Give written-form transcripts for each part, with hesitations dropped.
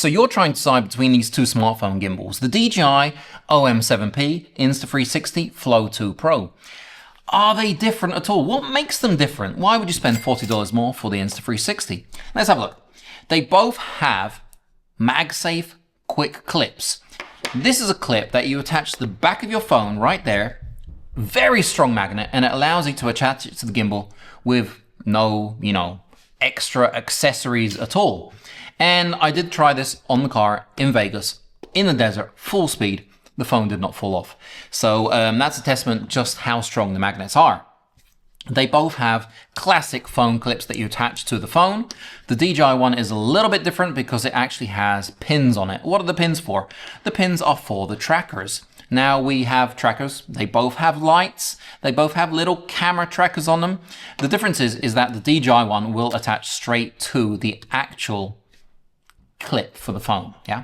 So you're trying to decide between these two smartphone gimbals, the DJI OM7P Insta360 Flow 2 Pro. Are they different at all? What makes them different? Why would you spend $40 more for the Insta360? Let's have a look. They both have MagSafe quick clips. This is a clip that you attach to the back of your phone right there. Very strong magnet, and it allows you to attach it to the gimbal with no, extra accessories at all. And I did try this on the car in Vegas, in the desert, full speed. The phone did not fall off. So that's a testament just how strong the magnets are. They both have classic phone clips that you attach to the phone. The DJI one is a little bit different because it actually has pins on it. What are the pins for? The pins are for the trackers. Now we have trackers, they both have lights, they both have little camera trackers on them. The difference is that the DJI one will attach straight to the actual clip for the phone, yeah?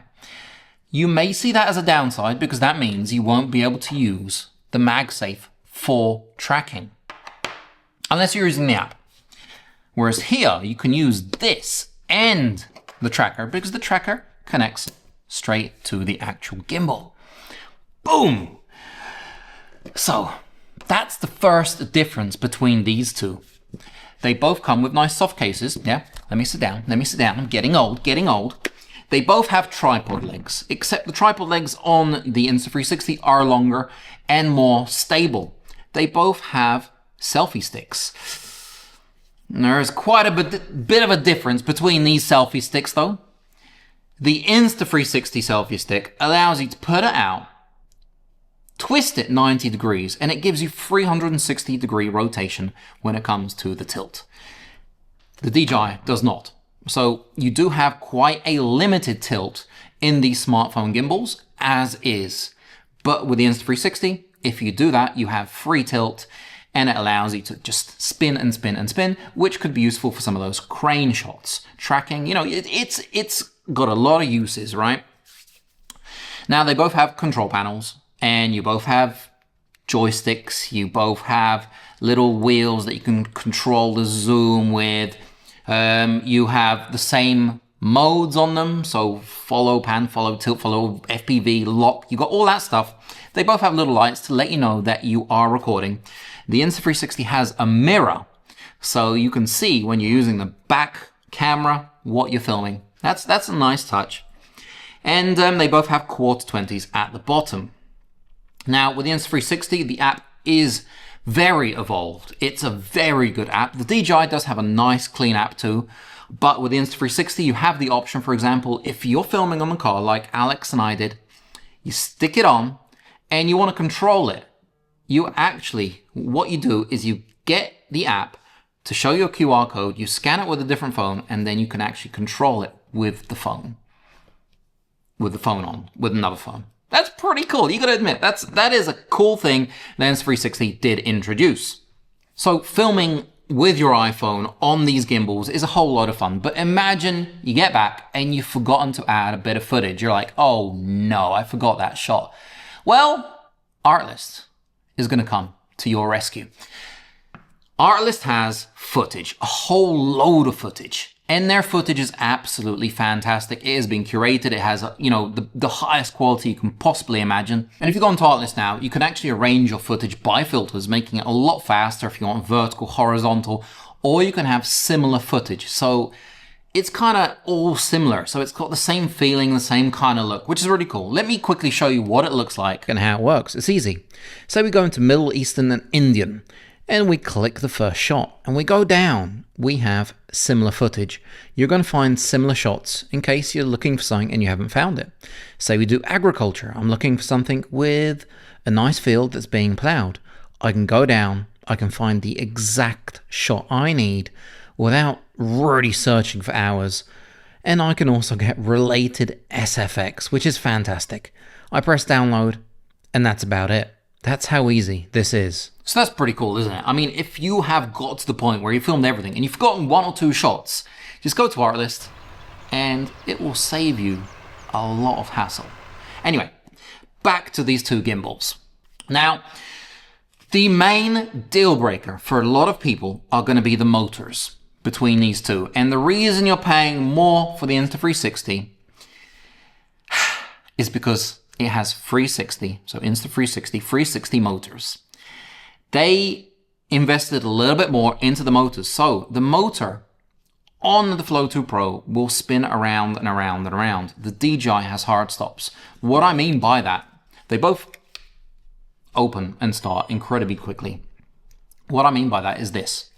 You may see that as a downside because that means you won't be able to use the MagSafe for tracking, unless you're using the app. Whereas here, you can use this and the tracker because the tracker connects straight to the actual gimbal. Boom! So, that's the first difference between these two. They both come with nice soft cases. Yeah, let me sit down, I'm getting old. They both have tripod legs, except the tripod legs on the Insta360 are longer and more stable. They both have selfie sticks. There's quite a bit of a difference between these selfie sticks though. The Insta360 selfie stick allows you to put it out, twist it 90 degrees, and it gives you 360 degree rotation when it comes to the tilt. The DJI does not. So you do have quite a limited tilt in these smartphone gimbals as is. But with the Insta360, if you do that, you have free tilt and it allows you to just spin and spin and spin, which could be useful for some of those crane shots. Tracking, it's got a lot of uses, right? Now they both have control panels and you both have joysticks. You both have little wheels that you can control the zoom with. You have the same modes on them, so follow, pan, follow, tilt, follow, FPV, lock, you got all that stuff. They both have little lights to let you know that you are recording. The Insta360 has a mirror, so you can see when you're using the back camera what you're filming. That's a nice touch. And they both have quarter 20s at the bottom. Now with the Insta360, the app is very evolved. It's a very good app. The DJI does have a nice clean app too, but with the Insta360 you have the option, for example, if you're filming on the car like Alex and I did, you stick it on and you want to control it. What you do is you get the app to show your QR code, you scan it with a different phone, and then you can actually control it with the phone. With the phone on, with another phone. That's pretty cool. You gotta admit, that is a cool thing the Insta360 did introduce. So filming with your iPhone on these gimbals is a whole lot of fun, but imagine you get back and you've forgotten to add a bit of footage. You're like, oh no, I forgot that shot. Well, Artlist is gonna come to your rescue. Artlist has footage, a whole load of footage. And their footage is absolutely fantastic. It has been curated. It has, the highest quality you can possibly imagine. And if you go onto Artlist now, you can actually arrange your footage by filters, making it a lot faster if you want vertical, horizontal, or you can have similar footage. So it's kind of all similar. So it's got the same feeling, the same kind of look, which is really cool. Let me quickly show you what it looks like and how it works. It's easy. So we go into Middle Eastern and Indian, and we click the first shot, and we go down. We have similar footage. You're going to find similar shots in case you're looking for something and you haven't found it. Say we do agriculture. I'm looking for something with a nice field that's being plowed. I can go down, I can find the exact shot I need without really searching for hours. And I can also get related SFX, which is fantastic. I press download, and that's about it. That's how easy this is. So that's pretty cool, isn't it? I mean, if you have got to the point where you filmed everything and you've forgotten one or two shots, just go to Artlist and it will save you a lot of hassle. Anyway, back to these two gimbals. Now, the main deal breaker for a lot of people are going to be the motors between these two. And the reason you're paying more for the Insta360 is because it has 360, so Insta360, 360 motors. They invested a little bit more into the motors. So the motor on the Flow 2 Pro will spin around and around and around. The DJI has hard stops. What I mean by that, they both open and start incredibly quickly. What I mean by that is this.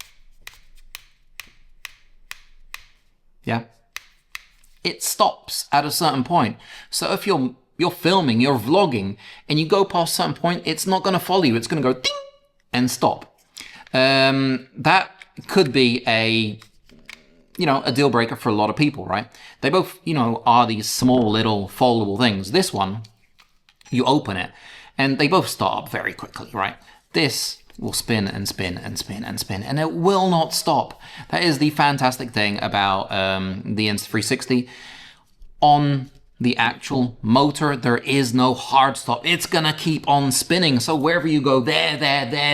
Yeah. It stops at a certain point. So if you're filming, you're vlogging, and you go past a certain point, it's not going to follow you. It's going to go ding and stop. That could be a deal breaker for a lot of people, right? They both, are these small little foldable things. This one, you open it, and they both start up very quickly, right? This will spin and spin and spin and spin, and it will not stop. That is the fantastic thing about the Insta360. On the actual motor, there is no hard stop. It's gonna keep on spinning. So wherever you go, there,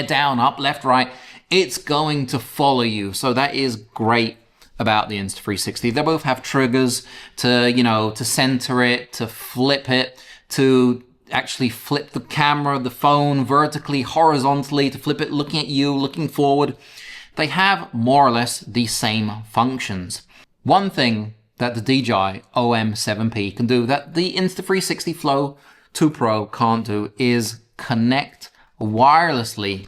down, up, left, right, it's going to follow you. So that is great about the Insta360. They both have triggers to center it, to flip it, to actually flip the camera, the phone vertically, horizontally, to flip it looking at you, looking forward. They have more or less the same functions. One thing that the DJI OM7P can do that the Insta360 Flow 2 Pro can't do is connect wirelessly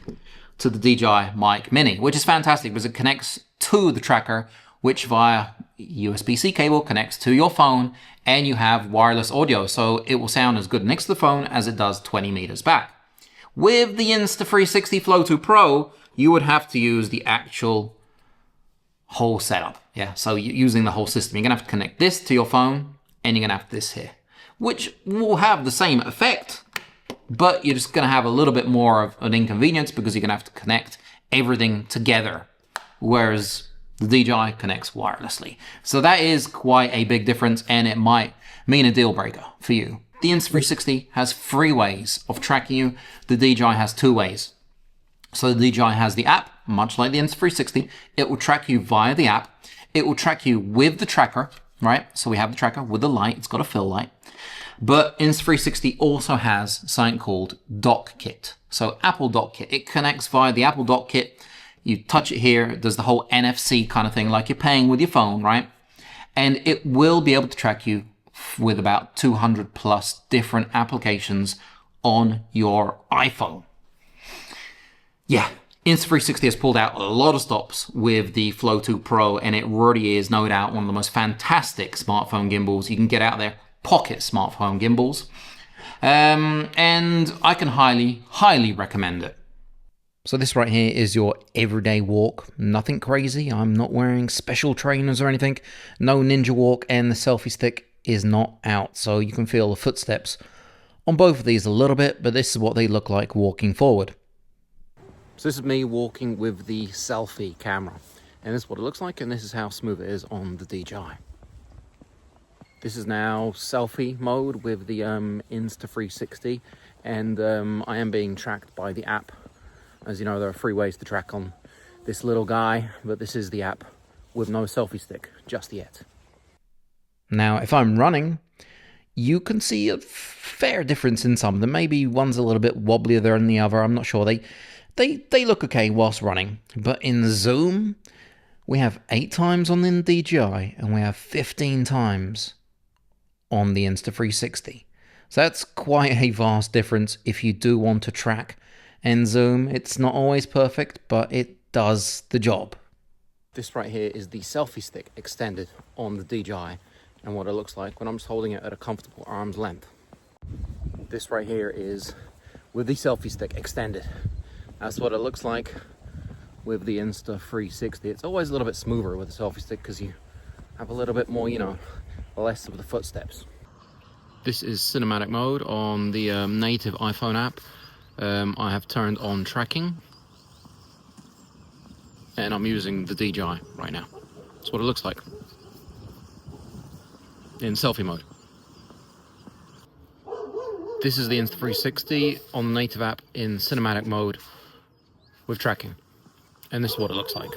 to the DJI Mic Mini, which is fantastic because it connects to the tracker, which via USB-C cable connects to your phone, and you have wireless audio, so it will sound as good next to the phone as it does 20 meters back. With the Insta360 Flow 2 Pro, you would have to use the actual whole setup. Yeah, so using the whole system. You're gonna have to connect this to your phone, and you're gonna have this here, which will have the same effect, but you're just gonna have a little bit more of an inconvenience because you're gonna have to connect everything together, whereas the DJI connects wirelessly. So that is quite a big difference, and it might mean a deal breaker for you. The Insta360 has 3 ways of tracking you. The DJI has 2 ways. So the DJI has the app, much like the Insta360. It will track you via the app. It will track you with the tracker, right? So we have the tracker with the light. It's got a fill light. But Insta360 also has something called Dock Kit. So Apple Dock Kit. It connects via the Apple Dock Kit. You touch it here, it does the whole NFC kind of thing like you're paying with your phone, right? And it will be able to track you with about 200 plus different applications on your iPhone. Yeah, Insta360 has pulled out a lot of stops with the Flow 2 Pro, and it really is no doubt one of the most fantastic smartphone gimbals you can get out there. Pocket smartphone gimbals. And I can highly recommend it. So this right here is your everyday walk. Nothing crazy. I'm not wearing special trainers or anything. No ninja walk, and the selfie stick is not out. So you can feel the footsteps on both of these a little bit, but this is what they look like walking forward. So this is me walking with the selfie camera. And this is what it looks like, and this is how smooth it is on the DJI. This is now selfie mode with the Insta360, and I am being tracked by the app. As you know, there are 3 ways to track on this little guy, but this is the app with no selfie stick just yet. Now, if I'm running, you can see a fair difference in some of them. Maybe one's a little bit wobblier than the other. I'm not sure. They look okay whilst running. But in zoom, we have 8 times on the DJI, and we have 15 times on the Insta360. So that's quite a vast difference if you do want to track and zoom. It's not always perfect, but it does the job. This right here is the selfie stick extended on the DJI, and what it looks like when I'm just holding it at a comfortable arm's length. This right here is with the selfie stick extended. That's what it looks like with the Insta360. It's always a little bit smoother with the selfie stick because you have a little bit more, less of the footsteps. This is cinematic mode on the native iPhone app. I have turned on tracking, and I'm using the DJI right now. That's what it looks like in selfie mode. This is the Insta360 on the native app in cinematic mode with tracking, and this is what it looks like.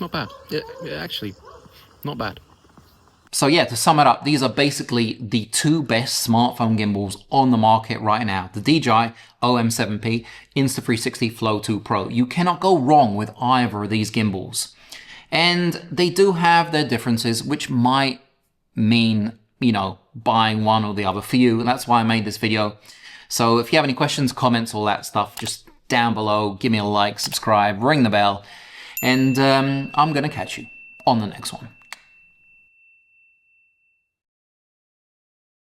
not bad. Yeah, actually, not bad. So yeah, to sum it up, these are basically the two best smartphone gimbals on the market right now. The DJI OM7P, Insta360 Flow 2 Pro. You cannot go wrong with either of these gimbals. And they do have their differences, which might mean, you know, buying one or the other for you. And that's why I made this video. So if you have any questions, comments, all that stuff, just down below, give me a like, subscribe, ring the bell, and I'm going to catch you on the next one.